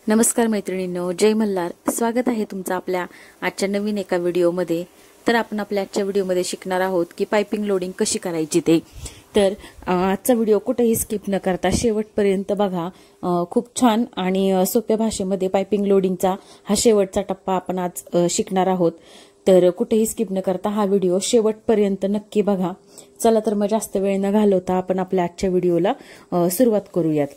नमस्कार मैत्रिणींनो, जय मल्हार. स्वागत आहे तुमचं आपल्या आजच्या नवीन एका व्हिडिओमध्ये. तर आपण आपल्या आजच्या व्हिडिओमध्ये शिकणार आहोत की पाइपिंग लोडिंग कशी करायची ते. तर आजचा व्हिडिओ कुठेही स्किप न करता शेवटपर्यंत बघा. खूप छान आणि सोप्या भाषेमध्ये पाइपिंग लोडिंगचा हा शेवटचा टप्पा आपण आज शिकणार आहोत. तर कुठेही स्किप न करता हा व्हिडिओ शेवटपर्यंत नक्की बघा. चला तर मग जास्त वेळ न घालवता आपण आपल्या आजच्या व्हिडिओला सुरुवात करूयात.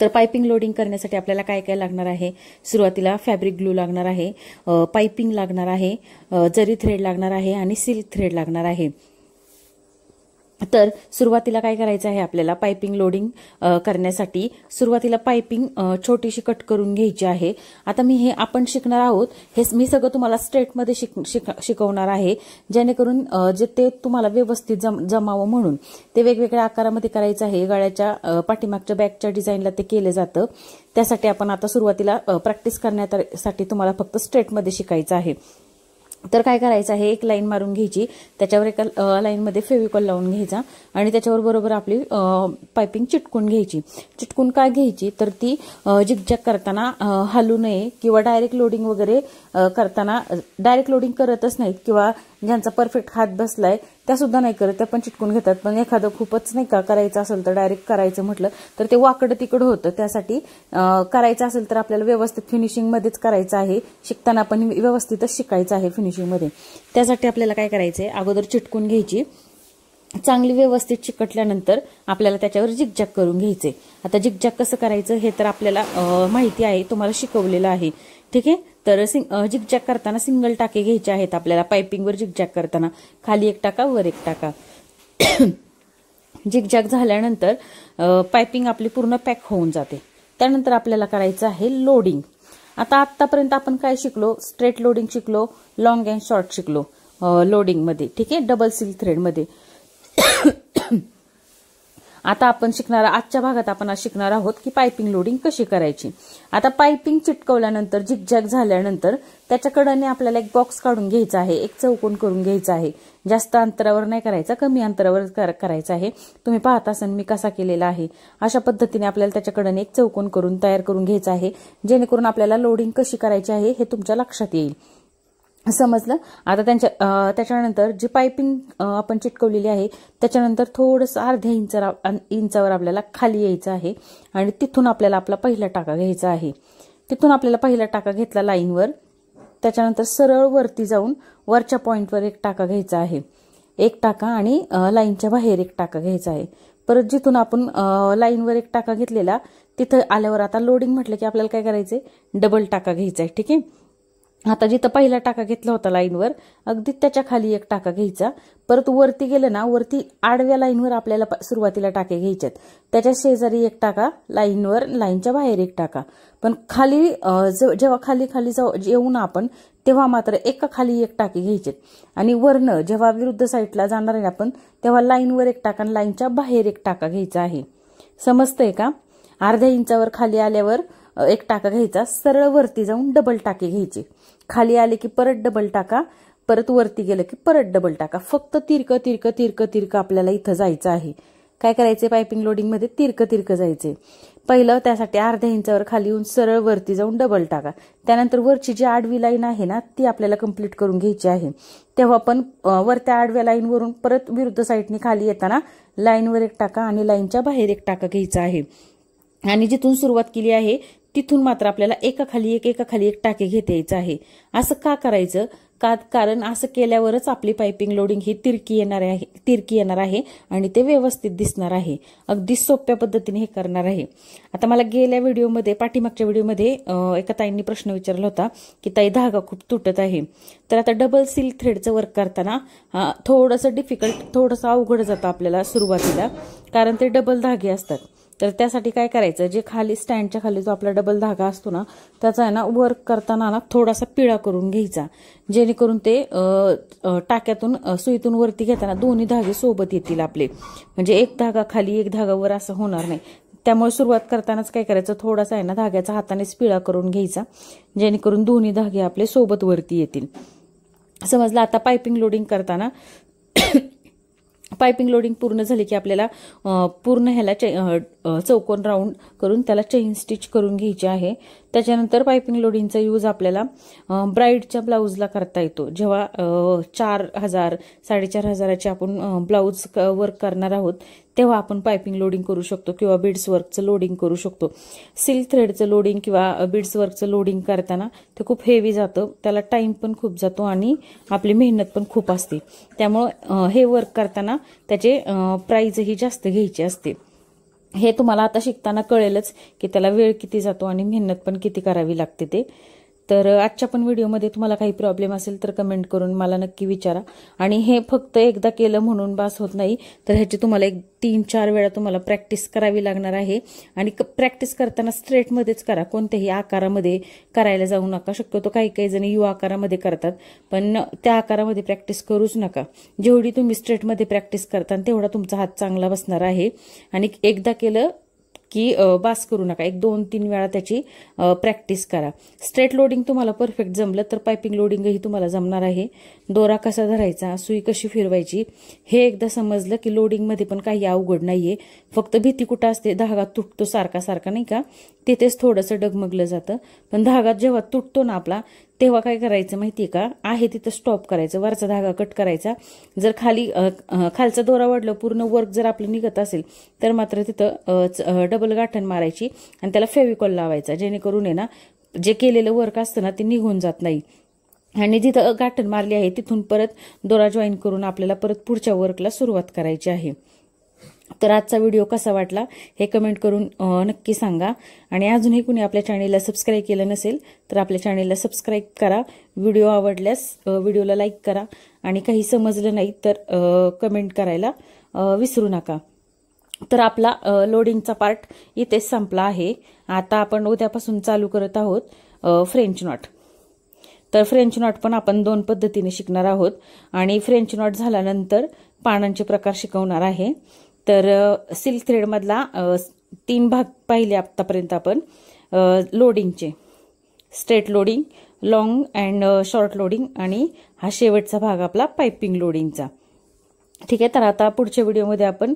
तर पाइपिंग लोडिंग करण्यासाठी आपल्याला काय काय लागणार आहे. सुरुवातीला फॅब्रिक ग्लू लागणार आहे, पाइपिंग लागणार आहे, जरी थ्रेड लागणार आहे आणि सिल्क थ्रेड लागणार आहे. तर सुरुवातीला काय करायचं आहे आपल्याला पाइपिंग लोडिंग करण्यासाठी. सुरुवातीला पाइपिंग छोटीशी कट करून घ्यायची आहे. आता हे आपण शिकणार आहोत, हे मी सगळं तुम्हाला स्ट्रेटमध्ये शिकवणार आहे, जेणेकरून जे ते तुम्हाला व्यवस्थित जमावं म्हणून. ते वेगवेगळ्या आकारामध्ये करायचं आहे. गळ्याच्या पाठीमागच्या बॅकच्या डिझाईनला ते केलं जातं. त्यासाठी आपण आता सुरुवातीला प्रॅक्टिस करण्यासाठी तुम्हाला फक्त स्ट्रेटमध्ये शिकायचं आहे. तर काय करायचं आहे, एक लाईन मारून घ्यायची, त्याच्यावर एका लाईनमध्ये फेविकॉल लावून घ्यायचा आणि त्याच्यावर बरोबर आपली पाइपिंग चिटकून घ्यायची. चिटकून काय घ्यायची तर ती जिगजॅग करताना हलू नये किंवा डायरेक्ट लोडिंग वगैरे करताना डायरेक्ट लोडिंग करतच नाहीत किंवा ज्यांचा परफेक्ट हात बसलाय त्या सुद्धा नाही करत, त्या पण चिटकून घेतात. पण एखादं खूपच नाही का करायचं असेल तर डायरेक्ट करायचं म्हटलं तर ते वाकडं तिकडं होतं. त्यासाठी करायचं असेल तर आपल्याला व्यवस्थित फिनिशिंग मध्येच करायचं आहे. शिकताना पण व्यवस्थितच शिकायचं आहे फिनिशिंग मध्ये. त्यासाठी आपल्याला काय करायचंय, अगोदर चिटकून घ्यायची. चांगली व्यवस्थित चिकटल्यानंतर आपल्याला त्याच्यावर जिगजॅग करून घ्यायचे. आता जिगजॅग कसं करायचं हे तर आपल्याला माहिती आहे, तुम्हाला शिकवलेलं आहे. ठीक आहे. तर जिगजॅग करताना सिंगल टाके घ्यायचे आहेत आपल्याला. पाइपिंगवर जिगजॅग करताना खाली एक टाका वर एक टाका. जिगजॅग झाल्यानंतर पाइपिंग आपली पूर्ण पॅक होऊन जाते. त्यानंतर आपल्याला करायचं आहे लोडिंग. आतापर्यंत आपण काय शिकलो, स्ट्रेट लोडिंग शिकलो, लॉंग अँड शॉर्ट शिकलो लोडिंग मध्ये. ठीक आहे, डबल सिल्क थ्रेड मध्ये. आता आपण आजच्या भागात आपण आज शिकणार आहोत की पाइपिंग लोडिंग कशी करायची. आता पाइपिंग चिटकवल्यानंतर जिगजॅग झाल्यानंतर त्याच्या कडेने आपल्याला एक बॉक्स काढून घ्यायचा आहे, एक चौकोन करून घ्यायचा आहे. जास्त अंतरावर नाही करायचा, कमी अंतरावर करायचा आहे. तुम्ही पाहत असाल मी कसा केलेला आहे. अशा पद्धतीने आपल्याला त्याच्या कडेने एक चौकोन करून तयार करून घ्यायचा आहे, जेणेकरून आपल्याला लोडिंग कशी करायची आहे हे तुमच्या लक्षात येईल. समजलं. आता त्याच्यानंतर जी पाइपिंग आपण चिटकवलेली आहे त्याच्यानंतर थोडंसं अर्ध्या इंचावर आपल्याला खाली यायचं आहे आणि तिथून आपल्याला आपला पहिला टाका घ्यायचा आहे. तिथून आपल्याला पहिला टाका घेतला लाईनवर, त्याच्यानंतर सरळ वरती जाऊन वरच्या पॉइंटवर एक टाका घ्यायचा आहे. एक टाका आणि लाईनच्या बाहेर एक टाका घ्यायचा आहे. परत जिथून आपण लाईनवर एक टाका घेतलेला तिथं आल्यावर आता लोडिंग म्हटलं की आपल्याला काय करायचंय, डबल टाका घ्यायचा आहे. ठीक आहे. आता जिथं पहिला टाका घेतला होता लाईनवर, अगदी त्याच्या खाली एक टाका घ्यायचा. परत वरती गेलं ना, वरती आडव्या लाईनवर आपल्याला सुरुवातीला टाके घ्यायचेत. त्याच्या शेजारी एक टाका लाईनवर, लाईनच्या बाहेर एक टाका. पण खाली जेव्हा खाली येऊ ना आपण, तेव्हा मात्र एका खाली एक टाके घ्यायचे. आणि वरनं जेव्हा विरुद्ध साईडला जाणार आहे आपण, तेव्हा लाईनवर एक टाका आणि लाईनच्या बाहेर एक टाका घ्यायचा आहे. समजतंय का. अर्ध्या इंचावर खाली आल्यावर एक टाका घ्यायचा, सरळ वरती जाऊन डबल टाके घ्यायचे. खाली आले की परत डबल टाका, परत वरती गेलं की परत डबल टाका. फक्त तिरकं तिरकं तिरकं तिरकं आपल्याला इथं जायचं आहे. काय करायचंय पाइपिंग लोडिंग मध्ये, तिरकं तिरकं जायचंय. पहिलं त्यासाठी अर्ध्या इंचावर खाली येऊन सरळ वरती जाऊन डबल टाका. त्यानंतर वरची जी आडवी लाईन आहे ना ती आपल्याला कंप्लीट करून घ्यायची आहे. तेव्हा पण वरत्या आडव्या लाईनवरून परत विरुद्ध साईडने खाली येताना लाईनवर एक टाका आणि लाईनच्या बाहेर एक टाका घ्यायचा आहे. आणि जिथून सुरुवात केली आहे तिथून मात्र आपल्याला एका खाली एक टाके घेता यायचं आहे. असं का करायचं, कारण असं केल्यावरच आपली पाइपिंग लोडिंग ही तिरकी येणार आहे आणि ते व्यवस्थित दिसणार आहे. अगदी सोप्या पद्धतीने हे करणार आहे. आता मला पाठीमागच्या व्हिडिओमध्ये एका ताईंनी प्रश्न विचारला होता की ताई धागा खूप तुटत आहे. तर आता डबल सिल्क थ्रेडचं वर्क करताना थोडंसं अवघड जातं आपल्याला सुरुवातीला, कारण ते डबल धागे असतात. तर त्यासाठी काय करायचं, जे खाली स्टँडच्या खाली जो आपला डबल धागा असतो ना, त्याचा आहे ना वर्क करताना ना थोडासा पिळा करून घ्यायचा, जेणेकरून ते टाक्यातून सुईतून वरती घेताना दोन्ही धागे सोबत येतील आपले. म्हणजे एक धागा खाली एक धागा वर असं होणार नाही. त्यामुळे सुरुवात करतानाच काय करायचं, थोडासा आहे ना धाग्याचा हातानेच पिळा करून घ्यायचा, जेणेकरून दोन्ही धागे आपले सोबत वरती येतील. समजलं. आता पाइपिंग लोडिंग करताना पायपिंग लोडिंग पूर्ण झाली की आपल्याला पूर्ण ह्याला चौकोन राऊंड करून त्याला चेन स्टिच करून घ्यायची आहे। त्याच्यानंतर पायपिंग लोडिंगचा यूज आपल्याला ब्राईडच्या ब्लाऊजला करता येतो। जेव्हा 4,000 4,500चे आपण ब्लाऊज वर्क करणार आहोत तेव्हा आपण पायपिंग लोडिंग करू शकतो किंवा बीड्स वर्कचं लोडिंग करू शकतो। सिल्क थ्रेडचं लोडिंग किंवा बीड्स वर्कचं लोडिंग करताना ते खूप हेवी जातं, त्याला टाइम पण खूप जातो आणि आपली मेहनत पण खूप असते। त्यामुळे हे वर्क करताना त्याचे प्राइसही जास्त घ्यायची असते। हे तुम्हाला आता शिकताना कळेलच की त्याला वेळ किती जातो आणि मेहनत पण किती करावी लागते ते। तर आजच्या पण व्हिडिओमध्ये तुम्हाला काही प्रॉब्लेम असेल तर कमेंट करून मला नक्की विचारा। आणि हे फक्त एकदा केलं म्हणून बास होत नाही, तर ह्याची तुम्हाला 3-4 वेळा तुम्हाला प्रॅक्टिस करावी लागणार आहे। आणि प्रॅक्टिस करताना स्ट्रेटमध्येच करा, कोणत्याही आकारामध्ये करायला जाऊ नका। शक्यतो काही जण यू आकारामध्ये करतात, पण त्या आकारामध्ये प्रॅक्टिस करूच नका। जेवढी तुम्ही स्ट्रेटमध्ये प्रॅक्टिस करता तेवढा तुमचा हात चांगला बसणार आहे। आणि एकदा केलं की बास करू नका, 1-2-3 वेळा त्याची प्रॅक्टिस करा। स्ट्रेट लोडिंग तुम्हाला परफेक्ट जमलं तर पायपिंग लोडिंगही तुम्हाला जमणार आहे। दोरा कसा धरायचा, सुई कशी फिरवायची हे एकदा समजलं की लोडिंगमध्ये पण काही अवघड नाहीये। फक्त भीती कुठं असते, धागा तुटतो सारखा नाही का, तिथेच थोडंसं डगमगलं जातं। पण धागा जेव्हा तुटतो ना आपला, तेव्हा काय करायचं माहितीये का, आहे तिथं स्टॉप करायचं, वरचा धागा कट करायचा। जर खालचा दोरा वाढलं, पूर्ण वर्क जर आपलं निघत असेल तर मात्र तिथं डबल गाठण मारायची आणि त्याला फेविकॉल लावायचा, जेणेकरून आहे ना जे केलेलं वर्क असतं ना ते निघून जात नाही। आणि जिथं गाठण मारली आहे तिथून परत दोरा जॉईन करून आपल्याला परत पुढच्या वर्कला सुरुवात करायची आहे। तर आजचा व्हिडिओ कसा वाटला हे कमेंट करून नक्की सांगा। आणि अजूनही कुणी आपल्या चॅनेलला सबस्क्राईब केलं नसेल तर आपल्या चॅनेलला सबस्क्राईब करा। व्हिडिओ आवडल्यास व्हिडिओला लाईक करा आणि काही समजलं नाही तर कमेंट करायला विसरू नका। तर आपला लोडिंगचा पार्ट इथेच संपला आहे। आता आपण उद्यापासून चालू करत आहोत फ्रेंच नॉट। तर फ्रेंच नॉट पण आपण 2 पद्धतीने शिकणार आहोत आणि फ्रेंच नॉट झाल्यानंतर पानांचे प्रकार शिकवणार आहे। तर सिल्क थ्रेड मधला 3 भाग पाहिले आतापर्यंत आपण लोडिंगचे, straight loading, long and short loading आणि हा शेवटचा भाग आपला पायपिंग लोडिंगचा। ठीक आहे, तर आता पुढच्या व्हिडिओमध्ये आपण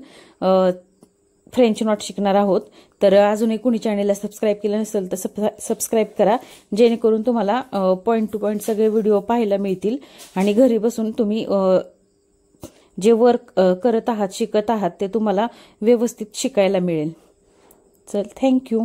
फ्रेंच नॉट शिकणार आहोत। तर अजूनही कुणी चॅनेलला सबस्क्राईब केलं नसेल तर सबस्क्राईब करा, जेणेकरून तुम्हाला पॉइंट टू पॉइंट सगळे व्हिडिओ पाहायला मिळतील आणि घरी बसून तुम्ही जे वर्क करत आहात, शिकत आहात ते तुम्हाला व्यवस्थित शिकायला मिळेल। चल, थँक्यू।